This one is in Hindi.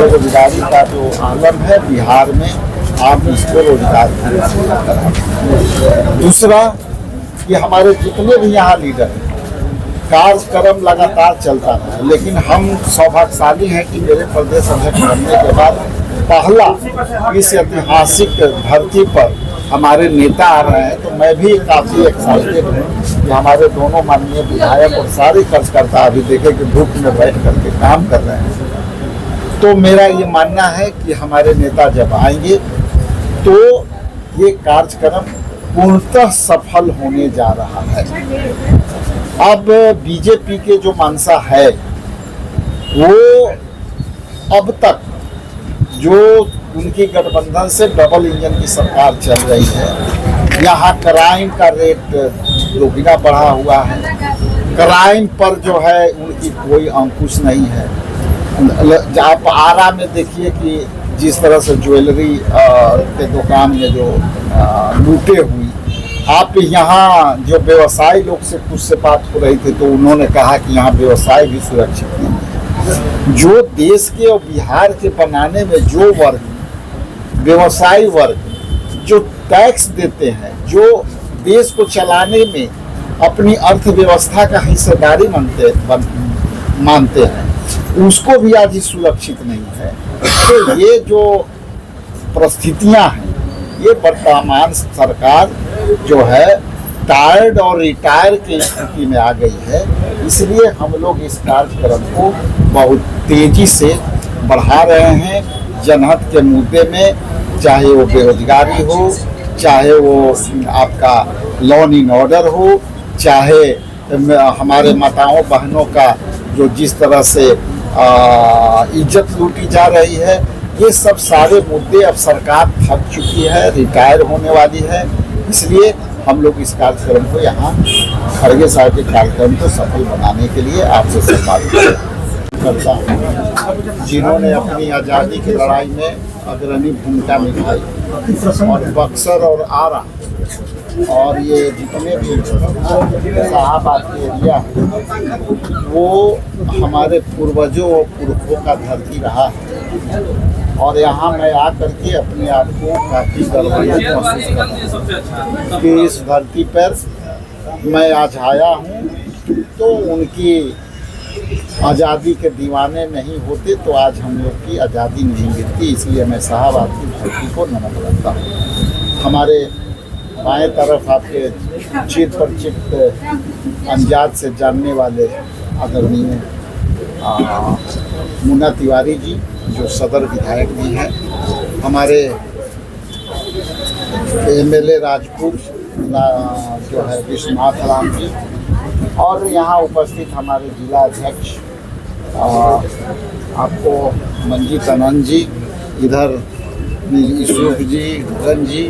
बेरोजगारी का जो आलम है बिहार में, आप इसको रोजगार करें। दूसरा कि हमारे जितने भी यहाँ लीडर हैं, कार्यक्रम लगातार चलता रहा, लेकिन हम सौभाग्यशाली हैं कि मेरे प्रदेश अध्यक्ष बनने के बाद पहला इस ऐतिहासिक धरती पर हमारे नेता आ रहे हैं, तो मैं भी काफ़ी एक्साइटेड हूँ कि हमारे दोनों माननीय विधायक और सारे कार्यकर्ता अभी देखे कि धूप में बैठ करके काम कर रहे हैं। तो मेरा ये मानना है कि हमारे नेता जब आएंगे तो ये कार्यक्रम पूर्णतः सफल होने जा रहा है। अब बीजेपी के जो मंशा है वो अब तक जो उनकी गठबंधन से डबल इंजन की सरकार चल रही है, यहाँ क्राइम का रेट दोगुना बढ़ा हुआ है, क्राइम पर जो है उनकी कोई अंकुश नहीं है। आप आरा में देखिए कि जिस तरह से ज्वेलरी के दुकान में जो लूटे हुई, आप यहाँ जो व्यवसायी लोग से कुछ से बात हो रही थी तो उन्होंने कहा कि यहाँ व्यवसाय भी सुरक्षित नहीं है। जो देश के और बिहार के बनाने में जो वर्ग, व्यवसायी वर्ग जो टैक्स देते हैं, जो देश को चलाने में अपनी अर्थव्यवस्था का हिस्सेदारी मानते हैं, उसको भी आज सुरक्षित नहीं है। तो ये जो परिस्थितियां हैं, ये वर्तमान सरकार जो है टायर्ड और रिटायर की स्थिति में आ गई है। इसलिए हम लोग इस कार्यक्रम को बहुत तेजी से बढ़ा रहे हैं। जनहित के मुद्दे में, चाहे वो बेरोजगारी हो, चाहे वो आपका लॉ एंड ऑर्डर हो, चाहे हमारे माताओं बहनों का जो जिस तरह से इज्जत लूटी जा रही है, ये सब सारे मुद्दे अब सरकार थक चुकी है, रिटायर होने वाली है। इसलिए हम लोग इस कार्यक्रम को यहाँ खड़गे साहब के कार्यक्रम को सफल बनाने के लिए आपसे संवाद करता हूँ, जिन्होंने अपनी आज़ादी की लड़ाई में अग्रणी भूमिका निभाई। और बक्सर और आरा और ये जितने भी शाहाबाद के एरिया है, वो हमारे पूर्वजों और पुरखों का धरती रहा है। और यहाँ मैं आकर के अपने आप को काफ़ी गर्वान्वित महसूस कर रहा हूँ कि इस धरती पर मैं आज आया हूँ। तो उनकी आज़ादी के दीवाने नहीं होते तो आज हम लोग की आज़ादी नहीं मिलती। इसलिए मैं शाहाबाद की धरती को नमन करता हूँ। हमारे बाएं तरफ आपके चित परिचित अंजाद से जानने वाले आदरणीय मुन्ना तिवारी जी, जो सदर विधायक भी हैं, हमारे एमएलए राजपुर जो है विश्वनाथ राम जी, और यहाँ उपस्थित हमारे जिला अध्यक्ष आपको मंजीत आनंद जी, इधर यूसुफ जी, गगन जी,